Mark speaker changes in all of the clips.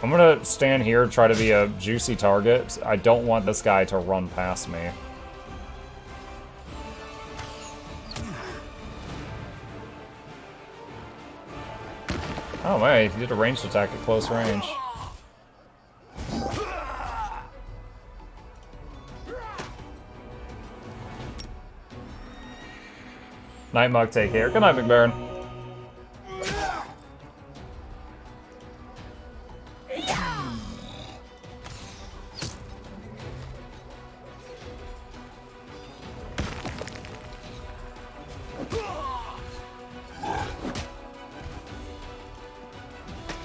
Speaker 1: I'm gonna stand here, try to be a juicy target. I don't want this guy to run past me. Oh, man, he did a ranged attack at close range. Night Mug, take care. Good night, McBaron.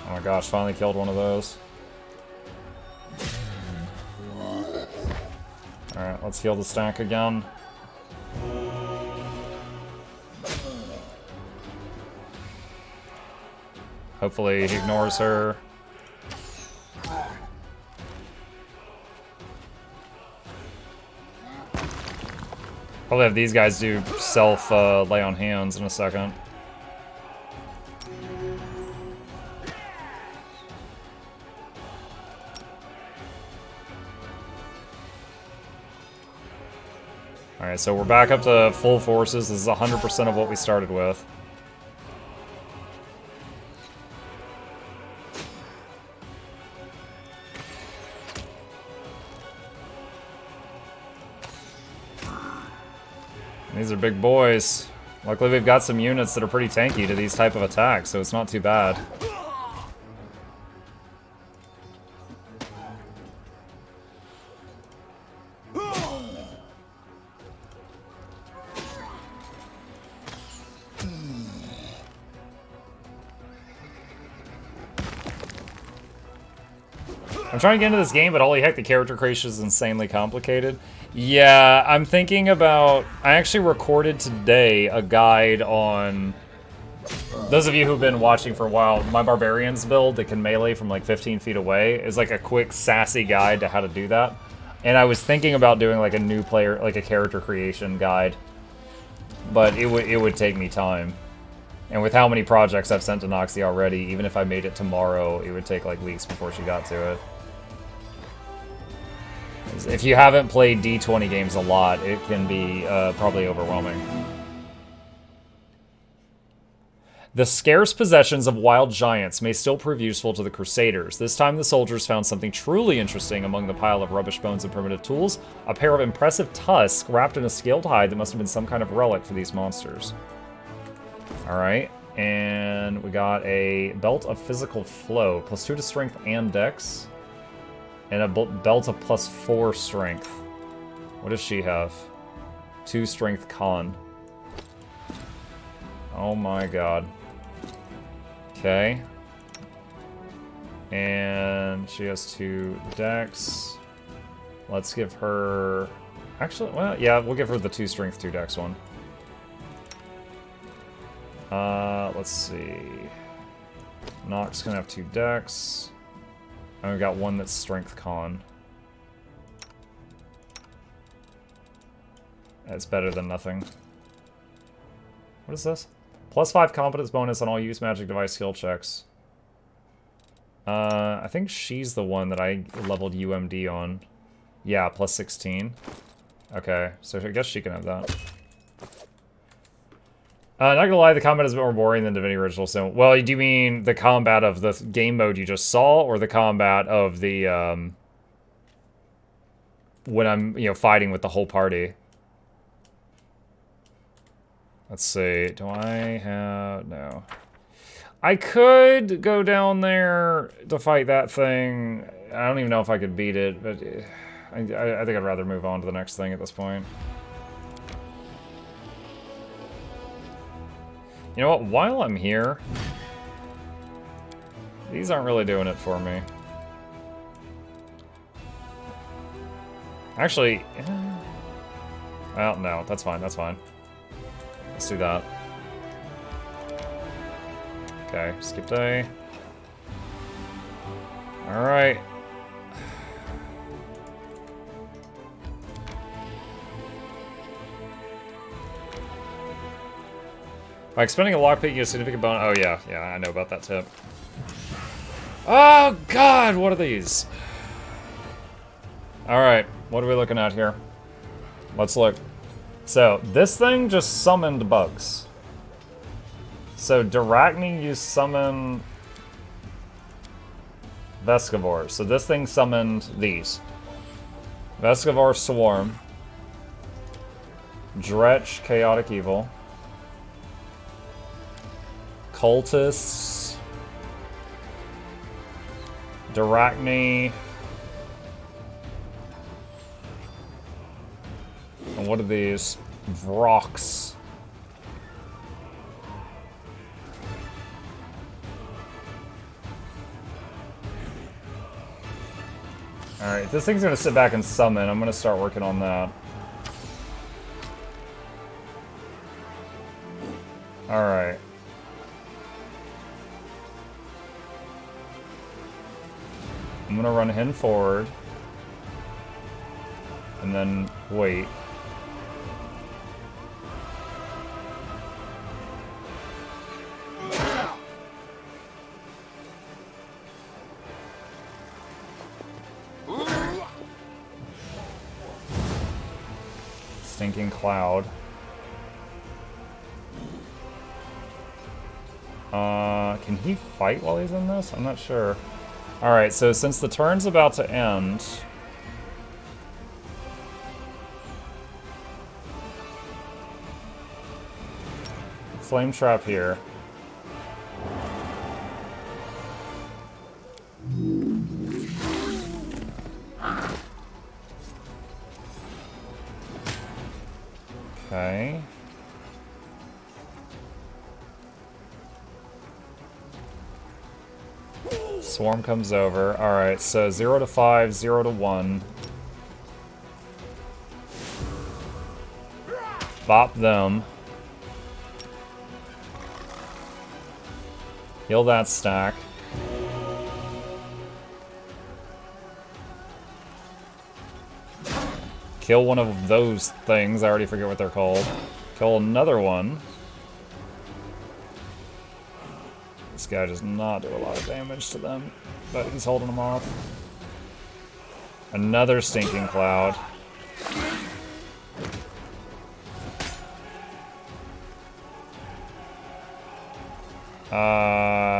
Speaker 1: Oh my gosh, finally killed one of those. Alright, let's heal the stack again. Hopefully he ignores her. Probably have these guys do self lay on hands in a second. Alright, so we're back up to full forces. This is 100% of what we started with. These are big boys. Luckily we've got some units that are pretty tanky to these type of attacks, so it's not too bad. I'm trying to get into this game, but holy heck, the character creation is insanely complicated. Yeah, I'm thinking about... I actually recorded today a guide on... Those of you who've been watching for a while, my Barbarians build that can melee from like 15 feet away is like a quick, sassy guide to how to do that. And I was thinking about doing like a new player, like a character creation guide. But it would take me time. And with how many projects I've sent to Noxie already, even if I made it tomorrow, it would take like weeks before she got to it. If you haven't played D20 games a lot, it can be probably overwhelming. The scarce possessions of wild giants may still prove useful to the Crusaders. This time the soldiers found something truly interesting among the pile of rubbish bones and primitive tools. A pair of impressive tusks wrapped in a scaled hide that must have been some kind of relic for these monsters. Alright, and we got a belt of physical flow. +2 to strength and dex. And a belt of +4 strength. What does she have? 2 strength con. Oh my god. Okay. And she has 2 dex. Let's give her... Actually, well, yeah, we'll give her the 2 strength, 2 dex one. Let's see. Nox gonna have 2 dex. And we've got one that's strength con. That's better than nothing. What is this? +5 competence bonus on all use magic device skill checks. I think she's the one that I leveled UMD on. Yeah, +16. Okay, so I guess she can have that. Not gonna lie, the combat is a bit more boring than Divinity Original Sin. Well, do you mean the combat of the game mode you just saw, or the combat of the, when I'm, you know, fighting with the whole party? Let's see, do I have... no. I could go down there to fight that thing. I don't even know if I could beat it, but I think I'd rather move on to the next thing at this point. You know what, while I'm here, these aren't really doing it for me. Actually, well, no, that's fine, that's fine. Let's do that. Okay, skip day. Alright. By expending a lockpick, you get a significant bonus. Oh, yeah, I know about that tip. Oh god, what are these? Alright, what are we looking at here? Let's look. So, this thing just summoned bugs. So, Diracni, you summon Vescivore. So this thing summoned these. Vescivore Swarm. Dretch Chaotic Evil. Cultists. Diracni. And what are these? Vrox. Alright, this thing's gonna sit back and summon. I'm gonna start working on that. Alright. I'm gonna run Hen forward. And then wait. Stinking Cloud. Can he fight while he's in this? I'm not sure. Alright, so since the turn's about to end... Flame Trap here. Okay. Swarm comes over. Alright, so 0 to 5, 0 to 1. Bop them. Heal that stack. Kill one of those things. I already forget what they're called. Kill another one. This guy does not do a lot of damage to them, but he's holding them off. Another Stinking Cloud.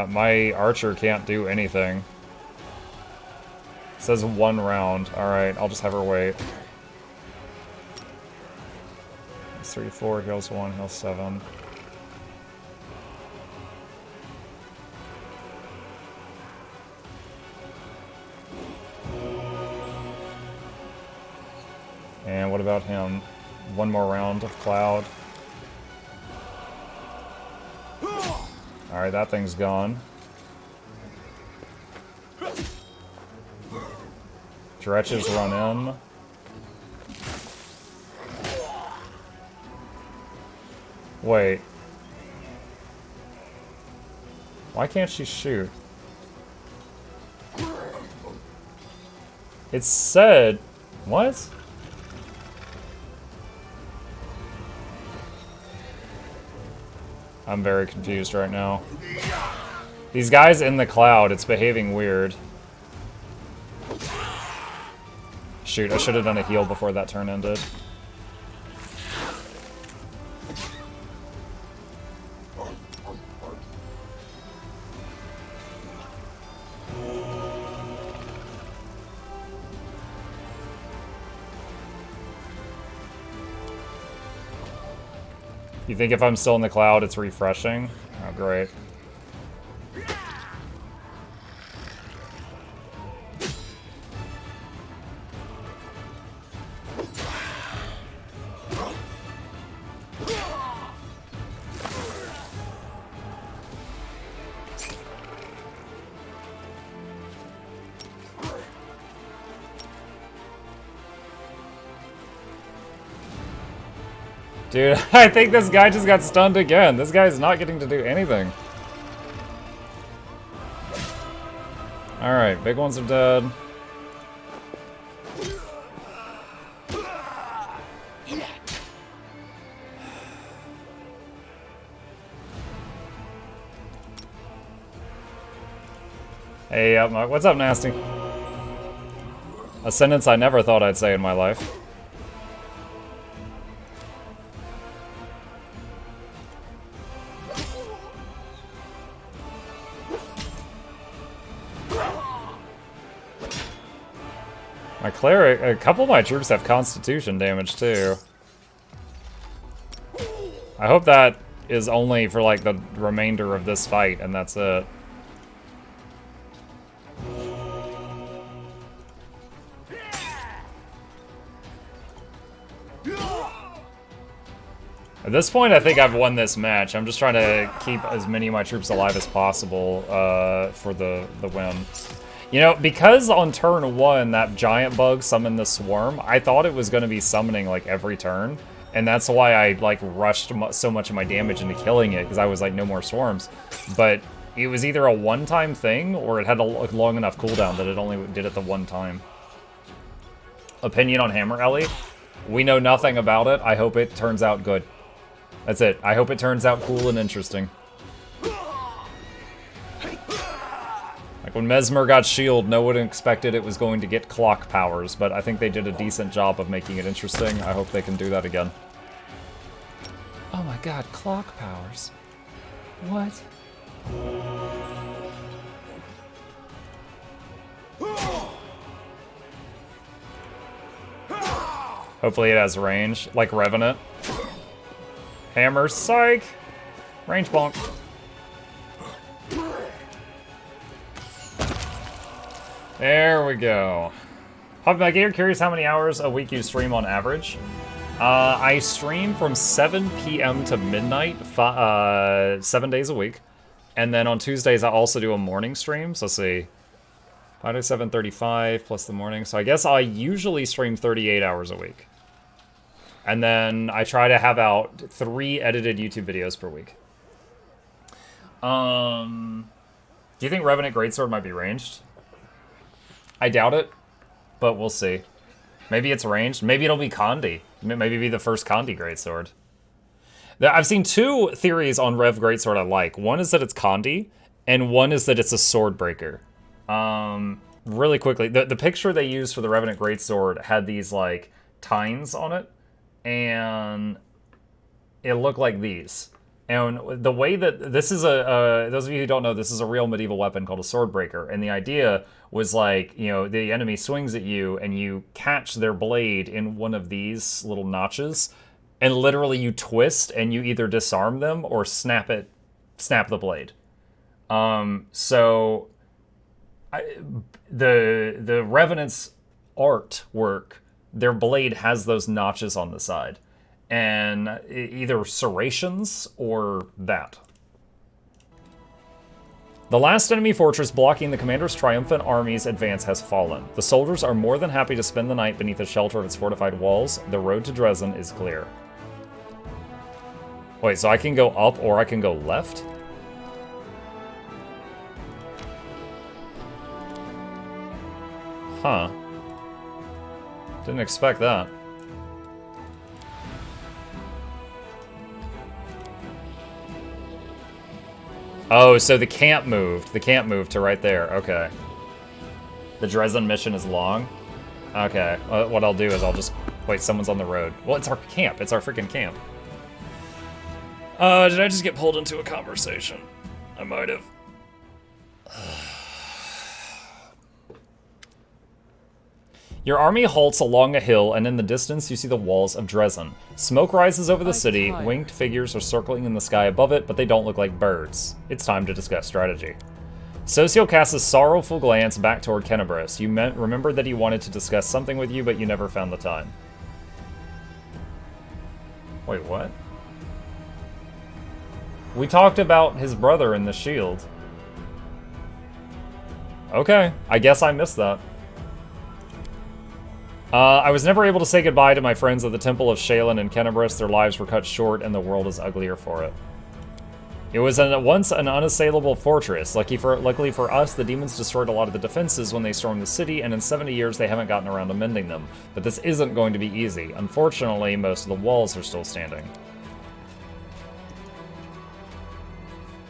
Speaker 1: My archer can't do anything. It says 1 round. Alright, I'll just have her wait. 3, 4, heals 1, heals 7. And what about him? 1 more round of Cloud. Alright, that thing's gone. Dretches run in. Wait. Why can't she shoot? It said... What? I'm very confused right now. These guys in the cloud, it's behaving weird. Shoot, I should have done a heal before that turn ended. You think if I'm still in the cloud, it's refreshing? Oh, great. Dude, I think this guy just got stunned again. This guy's not getting to do anything. Alright, big ones are dead. Hey, what's up, Nasty? A sentence I never thought I'd say in my life. My cleric, a couple of my troops have constitution damage too. I hope that is only for like the remainder of this fight and that's it. At this point, I think I've won this match. I'm just trying to keep as many of my troops alive as possible for the win. You know, because on turn 1, that giant bug summoned the swarm, I thought it was going to be summoning, like, every turn. And that's why I, like, rushed so much of my damage into killing it, because I was like, no more swarms. But it was either a one-time thing, or it had a long enough cooldown that it only did it the one time. Opinion on Hammer Ellie? We know nothing about it. I hope it turns out good. That's it. I hope it turns out cool and interesting. Like when Mesmer got shield, no one expected it was going to get clock powers, but I think they did a decent job of making it interesting. I hope they can do that again. Oh my god, clock powers. What? Hopefully it has range, like Revenant. Hammer, psych! Range bonk. There we go. Hobby Gator, curious how many hours a week you stream on average? I stream from 7 p.m. to midnight, 7 days a week. And then on Tuesdays, I also do a morning stream. So let's see. 5 to 7:35 plus the morning. So I guess I usually stream 38 hours a week. And then I try to have out 3 edited YouTube videos per week. Do you think Revenant Greatsword might be ranged? I doubt it, but we'll see. Maybe it's ranged. Maybe it'll be Condi. Maybe be the first Condi Greatsword. I've seen 2 theories on Rev Greatsword I like. One is that it's Condi, and one is that it's a sword breaker. Really quickly, the picture they used for the Revenant Greatsword had these, like, tines on it, and it looked like these. And the way that this is those of you who don't know, this is a real medieval weapon called a sword breaker. And the idea was like, you know, the enemy swings at you and you catch their blade in one of these little notches, and literally you twist and you either disarm them or snap the blade. So the Revenant's artwork, their blade has those notches on the side. And either serrations or that. The last enemy fortress blocking the commander's triumphant army's advance has fallen. The soldiers are more than happy to spend the night beneath the shelter of its fortified walls. The road to Dresden is clear. Wait, so I can go up or I can go left? Huh. Didn't expect that. Oh, so the camp moved. The camp moved to right there. Okay. The Dresden mission is long? Okay. What I'll do is I'll just... Wait, someone's on the road. Well, it's our camp. It's our freaking camp. Did I just get pulled into a conversation? I might have. Your army halts along a hill, and in the distance you see the walls of Dresden. Smoke rises over the city, winged figures are circling in the sky above it, but they don't look like birds. It's time to discuss strategy. Socio casts a sorrowful glance back toward Kennebrus. You remembered that he wanted to discuss something with you, but you never found the time. Wait, what? We talked about his brother in the shield. Okay, I guess I missed that. I was never able to say goodbye to my friends at the Temple of Shailen and Kennebrus. Their lives were cut short, and the world is uglier for it. It was once an unassailable fortress. Luckily for us, the demons destroyed a lot of the defenses when they stormed the city, and in 70 years they haven't gotten around to mending them. But this isn't going to be easy. Unfortunately, most of the walls are still standing.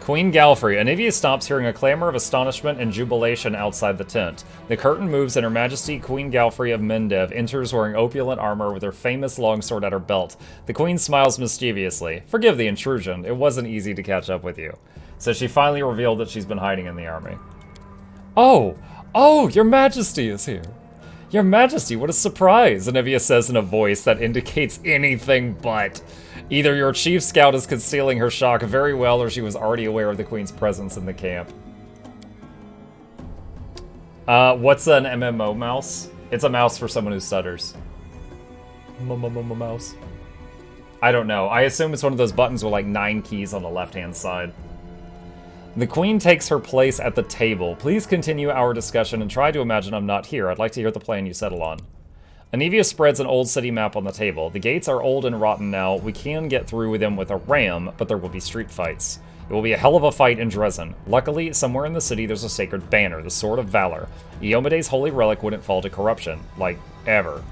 Speaker 1: Queen Galfrey. Anivia stops, hearing a clamor of astonishment and jubilation outside the tent. The curtain moves and Her Majesty Queen Galfrey of Mendev enters wearing opulent armor with her famous longsword at her belt. The queen smiles mischievously. Forgive the intrusion. It wasn't easy to catch up with you. So she finally revealed that she's been hiding in the army. Oh! Oh, Your Majesty is here. Your Majesty, what a surprise, Anivia says in a voice that indicates anything but. Either your chief scout is concealing her shock very well, or she was already aware of the queen's presence in the camp. What's an MMO mouse? It's a mouse for someone who stutters. Mouse. I don't know. I assume it's one of those buttons with like 9 keys on the left-hand side. The queen takes her place at the table. Please continue our discussion and try to imagine I'm not here. I'd like to hear the plan you settle on. Anivia spreads an old city map on the table. The gates are old and rotten now. We can get through with them with a ram, but there will be street fights. It will be a hell of a fight in Dresden. Luckily, somewhere in the city there's a sacred banner, the Sword of Valor. Iomede's holy relic wouldn't fall to corruption. Like, ever.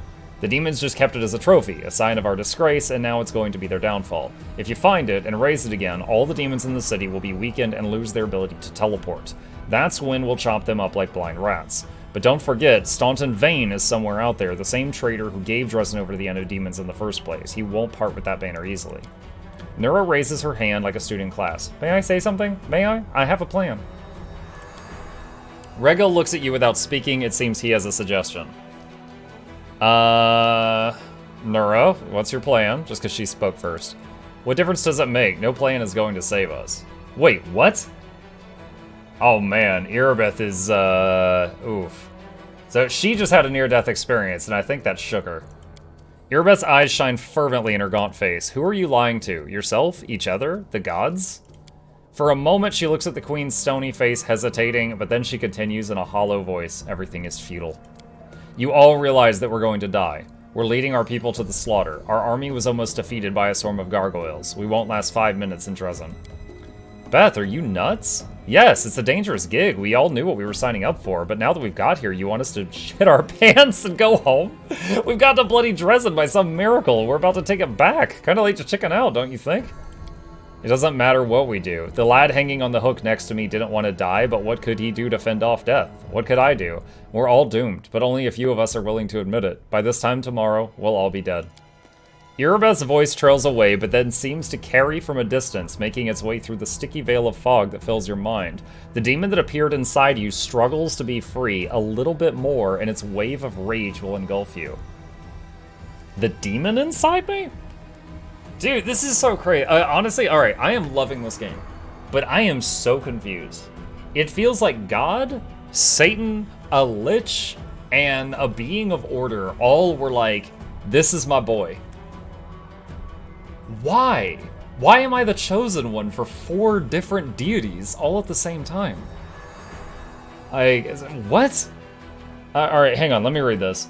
Speaker 1: The demons just kept it as a trophy, a sign of our disgrace, and now it's going to be their downfall. If you find it and raise it again, all the demons in the city will be weakened and lose their ability to teleport. That's when we'll chop them up like blind rats. But don't forget, Staunton Vane is somewhere out there, the same traitor who gave Dresden over to the End of Demons in the first place. He won't part with that banner easily. Nura raises her hand like a student in class. May I say something? May I? I have a plan. Regal looks at you without speaking. It seems he has a suggestion. Nura, what's your plan? Just because she spoke first. What difference does it make? No plan is going to save us. Wait, what? Oh man, Erebeth is, oof. So she just had a near-death experience, and I think that shook her. Erebeth's eyes shine fervently in her gaunt face. Who are you lying to? Yourself? Each other? The gods? For a moment, she looks at the queen's stony face, hesitating, but then she continues in a hollow voice. Everything is futile. You all realize that we're going to die. We're leading our people to the slaughter. Our army was almost defeated by a swarm of gargoyles. We won't last 5 minutes in Dresden. Beth, are you nuts? Yes, it's a dangerous gig. We all knew what we were signing up for, but now that we've got here, you want us to shit our pants and go home? We've got to bloody Dresden by some miracle. We're about to take it back. Kind of late to chicken out, don't you think? It doesn't matter what we do. The lad hanging on the hook next to me didn't want to die, but what could he do to fend off death? What could I do? We're all doomed, but only a few of us are willing to admit it. By this time tomorrow, we'll all be dead. Erebeth's voice trails away, but then seems to carry from a distance, making its way through the sticky veil of fog that fills your mind. The demon that appeared inside you struggles to be free a little bit more, and its wave of rage will engulf you. The demon inside me? Dude, this is so crazy. Honestly, alright, I am loving this game, but I am so confused. It feels like God, Satan, a lich, and a being of order all were like, this is my boy. Why? Why am I the chosen one for 4 different deities all at the same time? What? Alright, hang on, let me read this.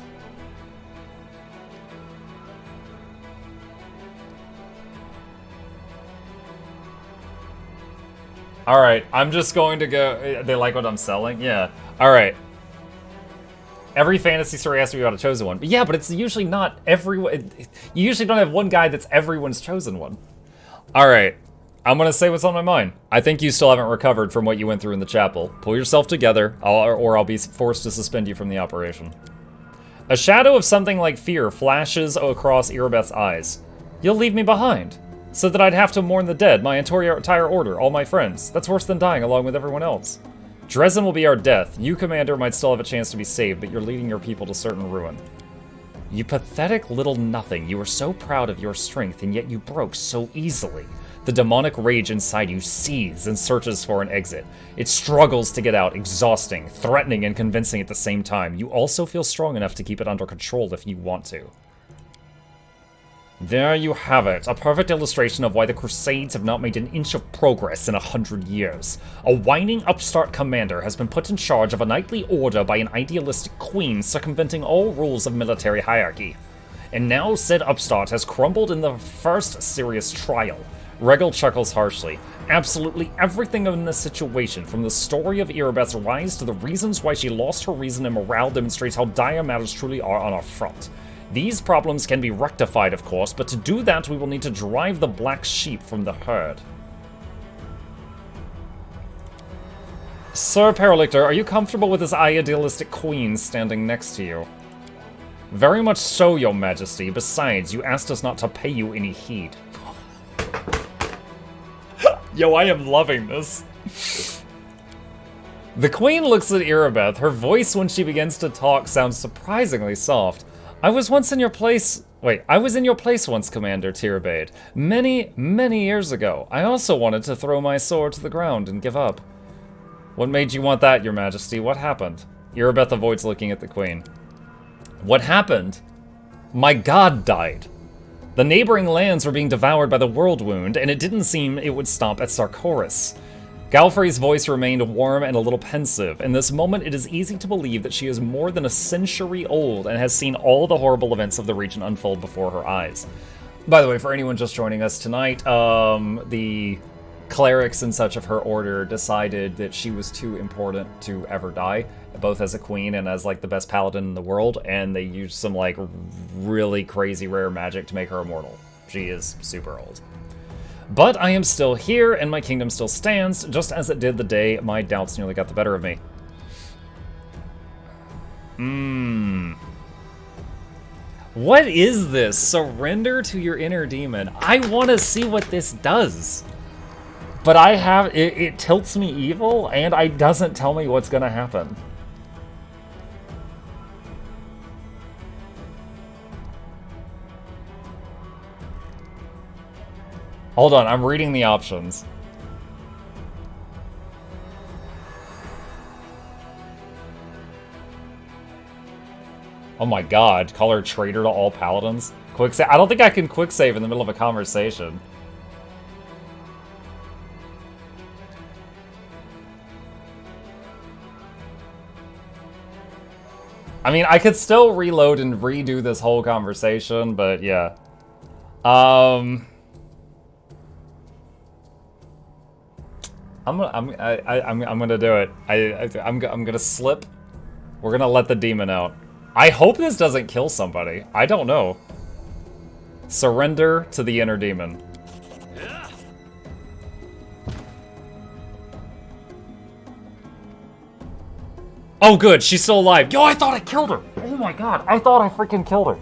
Speaker 1: Alright, I'm just going to go... They like what I'm selling? Yeah. Alright. Every fantasy story has to be about a chosen one. But yeah, but it's usually not everyone... You usually don't have one guy that's everyone's chosen one. Alright. I'm gonna say what's on my mind. I think you still haven't recovered from what you went through in the chapel. Pull yourself together, or I'll be forced to suspend you from the operation. A shadow of something like fear flashes across Erebeth's eyes. You'll leave me behind. So that I'd have to mourn the dead, my entire order, all my friends. That's worse than dying along with everyone else. Dresden will be our death. You, Commander, might still have a chance to be saved, but you're leading your people to certain ruin. You pathetic little nothing. You were so proud of your strength, and yet you broke so easily. The demonic rage inside you seethes and searches for an exit. It struggles to get out, exhausting, threatening, and convincing at the same time. You also feel strong enough to keep it under control if you want to. There you have it, a perfect illustration of why the Crusades have not made an inch of progress in 100 years. A whining upstart commander has been put in charge of a knightly order by an idealistic queen circumventing all rules of military hierarchy. And now said upstart has crumbled in the first serious trial. Regal chuckles harshly. Absolutely everything in this situation, from the story of Erebeth's rise to the reasons why she lost her reason and morale, demonstrates how dire matters truly are on our front. These problems can be rectified, of course, but to do that we will need to drive the black sheep from the herd. Sir Paralictor, are you comfortable with this idealistic queen standing next to you? Very much so, your majesty. Besides, you asked us not to pay you any heed. Yo, I am loving this. The queen looks at Irabeth. Her voice when she begins to talk sounds surprisingly soft. I was in your place once, Commander Tirabade. Many, many years ago. I also wanted to throw my sword to the ground and give up. What made you want that, your majesty? What happened? Irabeth avoids looking at the queen. What happened? My god died. The neighboring lands were being devoured by the world wound, and it didn't seem it would stop at Sarkoris. Galfrey's voice remained warm and a little pensive. In this moment, it is easy to believe that she is more than a century old and has seen all the horrible events of the region unfold before her eyes. By the way, for anyone just joining us tonight, the clerics and such of her order decided that she was too important to ever die, both as a queen and as, like, the best paladin in the world, and they used some, like, really crazy rare magic to make her immortal. She is super old. But I am still here, and my kingdom still stands, just as it did the day my doubts nearly got the better of me. What is this? Surrender to your inner demon. I want to see what this does. But it tilts me evil, and it doesn't tell me what's gonna happen. Hold on, I'm reading the options. Oh my god, call her traitor to all paladins? Quick save. I don't think I can quick save in the middle of a conversation. I mean, I could still reload and redo this whole conversation, but yeah. I'm gonna do it. I'm gonna slip. We're gonna let the demon out. I hope this doesn't kill somebody. I don't know. Surrender to the inner demon. Oh good, she's still alive. Yo, I thought I killed her. Oh my god, I thought I freaking killed her.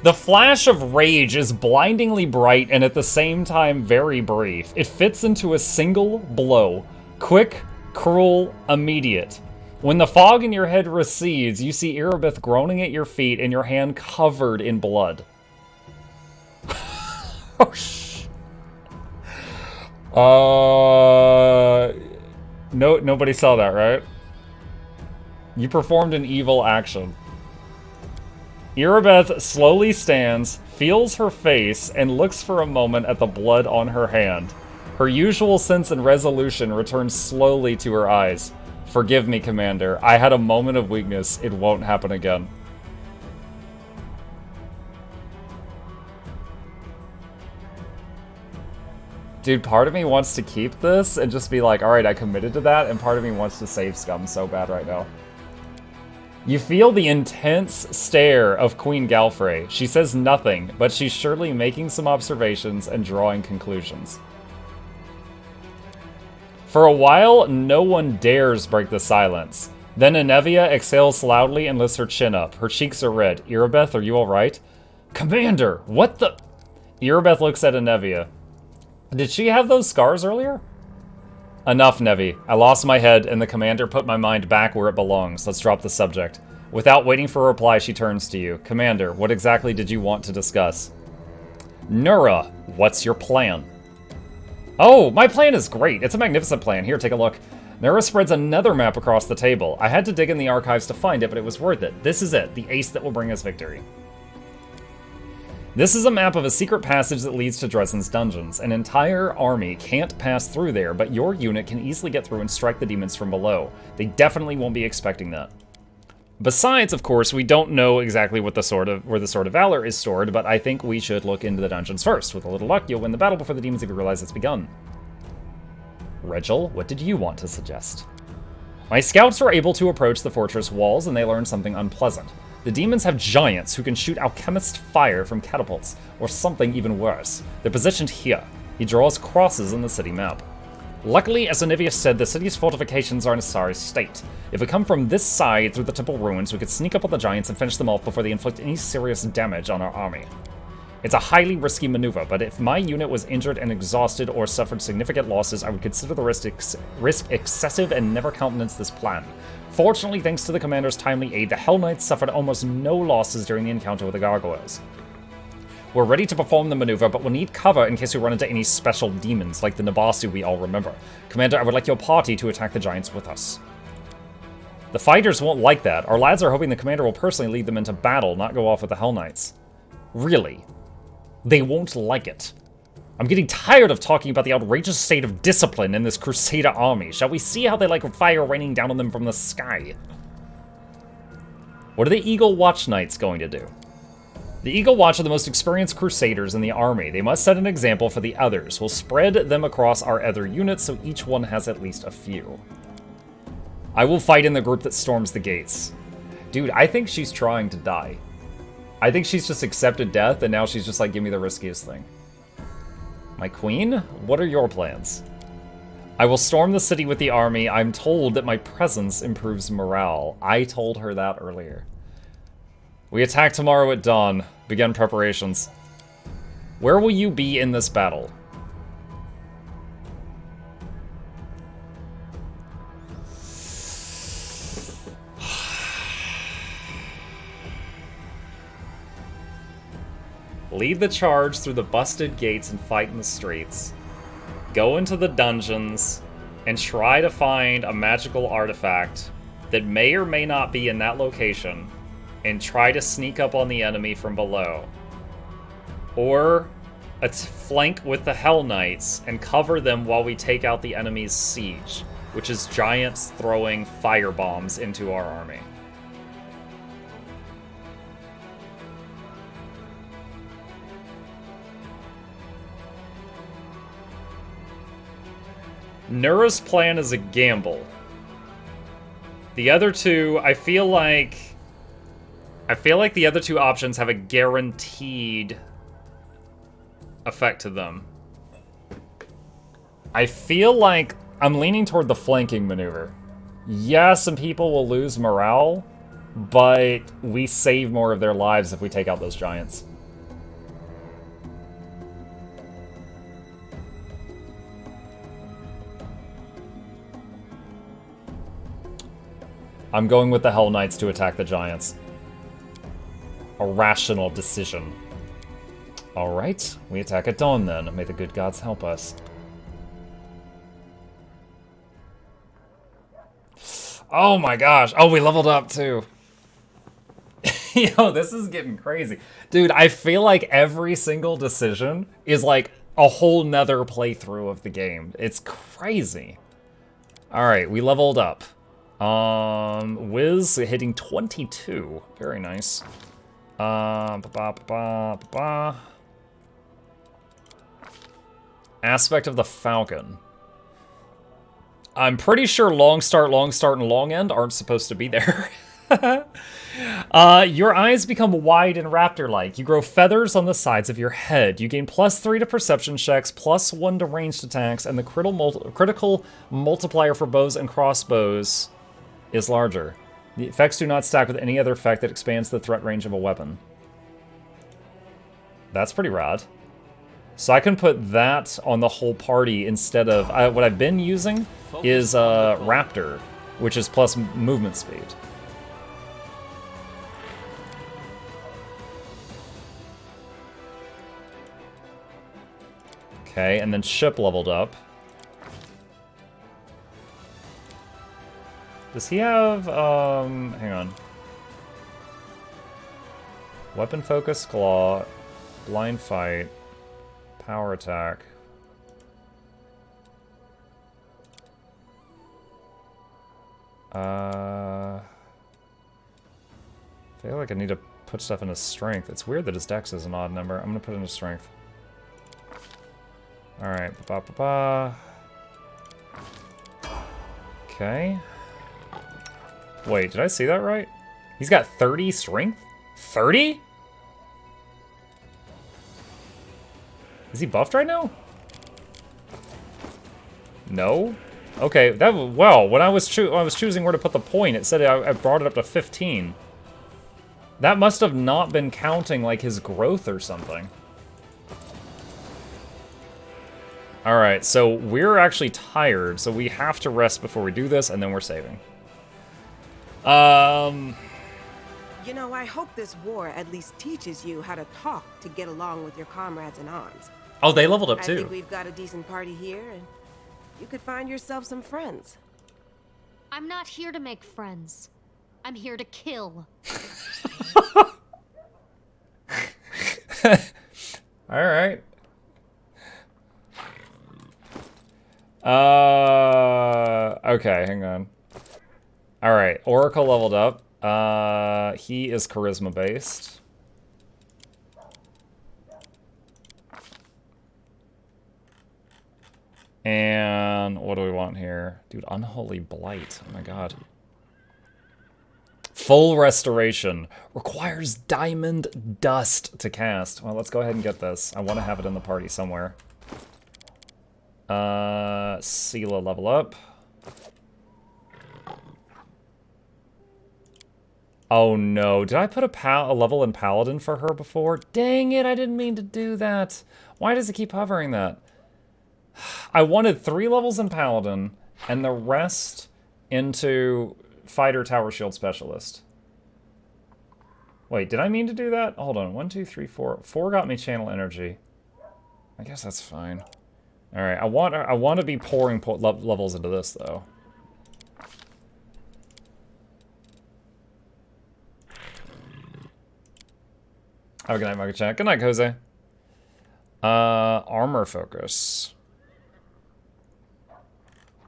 Speaker 1: The flash of rage is blindingly bright and at the same time very brief. It fits into a single blow. Quick, cruel, immediate. When the fog in your head recedes, you see Irabeth groaning at your feet and your hand covered in blood. Oh, shh. Nobody saw that, right? You performed an evil action. Irabeth slowly stands, feels her face, and looks for a moment at the blood on her hand. Her usual sense and resolution returns slowly to her eyes. Forgive me, Commander. I had a moment of weakness. It won't happen again. Dude, part of me wants to keep this and just be like, alright, I committed to that, and part of me wants to save Scum so bad right now. You feel the intense stare of Queen Galfrey. She says nothing, but she's surely making some observations and drawing conclusions. For a while, no one dares break the silence. Then Anevia exhales loudly and lifts her chin up. Her cheeks are red. Irabeth, are you alright? Commander, what the... Irabeth looks at Anevia. Did she have those scars earlier? Enough, Nevi. I lost my head, and the commander put my mind back where it belongs. Let's drop the subject. Without waiting for a reply, she turns to you. Commander, what exactly did you want to discuss? Nura, what's your plan? Oh, my plan is great. It's a magnificent plan. Here, take a look. Nura spreads another map across the table. I had to dig in the archives to find it, but it was worth it. This is it, the ace that will bring us victory. This is a map of a secret passage that leads to Dresden's dungeons. An entire army can't pass through there, but your unit can easily get through and strike the demons from below. They definitely won't be expecting that. Besides, of course, we don't know exactly what where the Sword of Valor is stored, but I think we should look into the dungeons first. With a little luck, you'll win the battle before the demons even realize it's begun. Regil, what did you want to suggest? My scouts were able to approach the fortress walls, and they learned something unpleasant. The demons have giants who can shoot alchemist fire from catapults, or something even worse. They're positioned here. He draws crosses on the city map. Luckily, as Anivius said, the city's fortifications are in a sorry state. If we come from this side through the temple ruins, we could sneak up on the giants and finish them off before they inflict any serious damage on our army. It's a highly risky maneuver, but if my unit was injured and exhausted or suffered significant losses, I would consider the risk excessive and never countenance this plan. Fortunately, thanks to the commander's timely aid, the Hell Knights suffered almost no losses during the encounter with the gargoyles. We're ready to perform the maneuver, but we'll need cover in case we run into any special demons, like the Nabasu we all remember. Commander, I would like your party to attack the giants with us. The fighters won't like that. Our lads are hoping the commander will personally lead them into battle, not go off with the Hell Knights. Really? They won't like it. I'm getting tired of talking about the outrageous state of discipline in this Crusader army. Shall we see how they like fire raining down on them from the sky? What are the Eagle Watch Knights going to do? The Eagle Watch are the most experienced Crusaders in the army. They must set an example for the others. We'll spread them across our other units so each one has at least a few. I will fight in the group that storms the gates. Dude, I think she's trying to die. I think she's just accepted death, and now she's just like, give me the riskiest thing. My queen? What are your plans? I will storm the city with the army. I'm told that my presence improves morale. I told her that earlier. We attack tomorrow at dawn. Begin preparations. Where will you be in this battle? Lead the charge through the busted gates and fight in the streets. Go into the dungeons and try to find a magical artifact that may or may not be in that location and try to sneak up on the enemy from below. Or flank with the Hell Knights and cover them while we take out the enemy's siege, which is giants throwing fire bombs into our army. Nura's plan is a gamble. The other two, I feel like the other two options have a guaranteed effect to them. I feel like I'm leaning toward the flanking maneuver. Yeah, some people will lose morale, but we save more of their lives if we take out those giants. I'm going with the Hell Knights to attack the giants. A rational decision. Alright, we attack at dawn then. May the good gods help us. Oh my gosh. Oh, we leveled up too. Yo, this is getting crazy. Dude, I feel like every single decision is like a whole nother playthrough of the game. It's crazy. Alright, we leveled up. Wiz hitting 22. Very nice. Aspect of the Falcon. I'm pretty sure long start, and long end aren't supposed to be there. Your eyes become wide and raptor-like. You grow feathers on the sides of your head. You gain +3 to perception checks, +1 to ranged attacks, and the critical multiplier for bows and crossbows is larger. The effects do not stack with any other effect that expands the threat range of a weapon. That's pretty rad. So I can put that on the whole party instead of... what I've been using is Raptor, which is plus movement speed. Okay, and then Ship leveled up. Does he have, hang on. Weapon focus, claw, blind fight, power attack. I feel like I need to put stuff in his strength. It's weird that his dex is an odd number. I'm gonna put it in his strength. Alright, Okay. Wait, did I see that right? He's got 30 strength? 30? Is he buffed right now? No? Okay, well, when I was choosing where to put the point, it said I brought it up to 15. That must have not been counting, like, his growth or something. Alright, so we're actually tired, so we have to rest before we do this, and then we're saving.
Speaker 2: You know, I hope this war at least teaches you how to talk to get along with your comrades in arms.
Speaker 1: Oh, they leveled up too.
Speaker 2: I think we've got a decent party here, and you could find yourself some friends.
Speaker 3: I'm not here to make friends. I'm here to kill.
Speaker 1: Alright. Okay, hang on. Alright, Oracle leveled up. He is charisma based. And what do we want here? Dude, Unholy Blight. Oh my god. Full Restoration. Requires Diamond Dust to cast. Well, let's go ahead and get this. I want to have it in the party somewhere. Sela level up. Oh no, did I put a level in Paladin for her before? Dang it, I didn't mean to do that. Why does it keep hovering that? I wanted 3 levels in Paladin, and the rest into Fighter Tower Shield Specialist. Wait, did I mean to do that? Hold on, 1, 2, 3, 4. 4 got me Channel Energy. I guess that's fine. Alright, I want to be pouring levels into this, though. Have a good night, Mugga Chat. Good night, Jose. Armor Focus.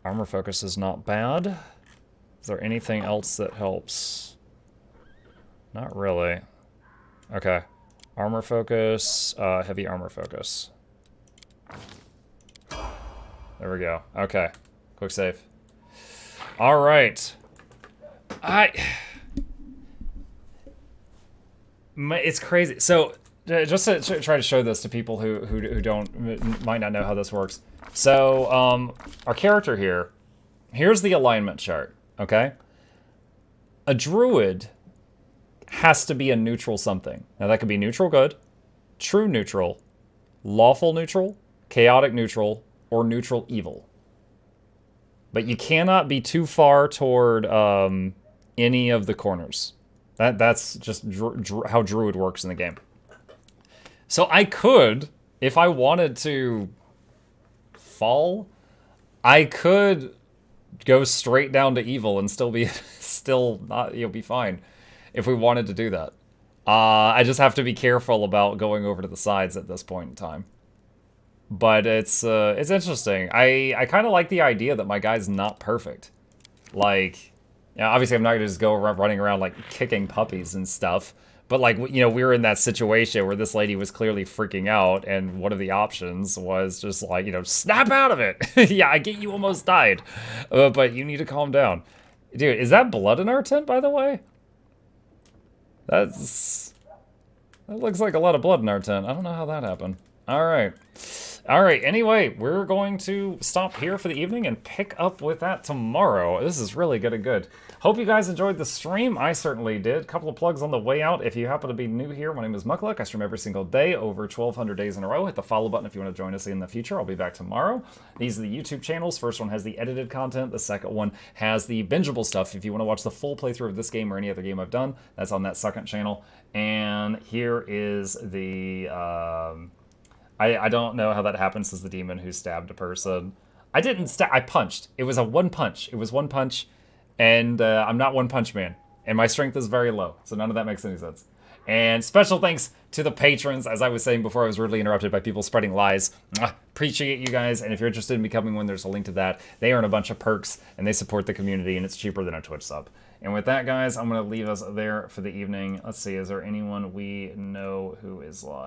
Speaker 1: Armor Focus is not bad. Is there anything else that helps? Not really. Okay. Armor Focus, Heavy Armor Focus. There we go. Okay. Quick save. Alright. It's crazy. So, just to try to show this to people who might not know how this works. So, our character here, here's the alignment chart, okay? A druid has to be a neutral something. Now, that could be neutral good, true neutral, lawful neutral, chaotic neutral, or neutral evil. But you cannot be too far toward any of the corners. That's just how druid works in the game. So I could, if I wanted to fall, I could go straight down to evil and still be be fine if we wanted to do that. I just have to be careful about going over to the sides at this point in time. But it's interesting. I kind of like the idea that my guy's not perfect. Like, yeah, obviously I'm not gonna just go running around like kicking puppies and stuff. But like, you know, we were in that situation where this lady was clearly freaking out, and one of the options was just like, you know, snap out of it. Yeah, I get you almost died, but you need to calm down. Dude, is that blood in our tent, by the way? That looks like a lot of blood in our tent. I don't know how that happened. All right. All right, anyway, we're going to stop here for the evening and pick up with that tomorrow. This is really good. Hope you guys enjoyed the stream. I certainly did. Couple of plugs on the way out. If you happen to be new here, my name is Mukluk. I stream every single day, over 1,200 days in a row. Hit the follow button if you want to join us in the future. I'll be back tomorrow. These are the YouTube channels. First one has the edited content. The second one has the bingeable stuff. If you want to watch the full playthrough of this game or any other game I've done, that's on that second channel. And here is the... I don't know how that happens as the demon who stabbed a person. I didn't stab. I punched. It was a one punch. It was one punch, and I'm not One Punch Man, and my strength is very low, so none of that makes any sense. And special thanks to the patrons, as I was saying before I was rudely interrupted by people spreading lies. Appreciate you guys, and if you're interested in becoming one, there's a link to that. They earn a bunch of perks, and they support the community, and it's cheaper than a Twitch sub. And with that, guys, I'm going to leave us there for the evening. Let's see, is there anyone we know who is live?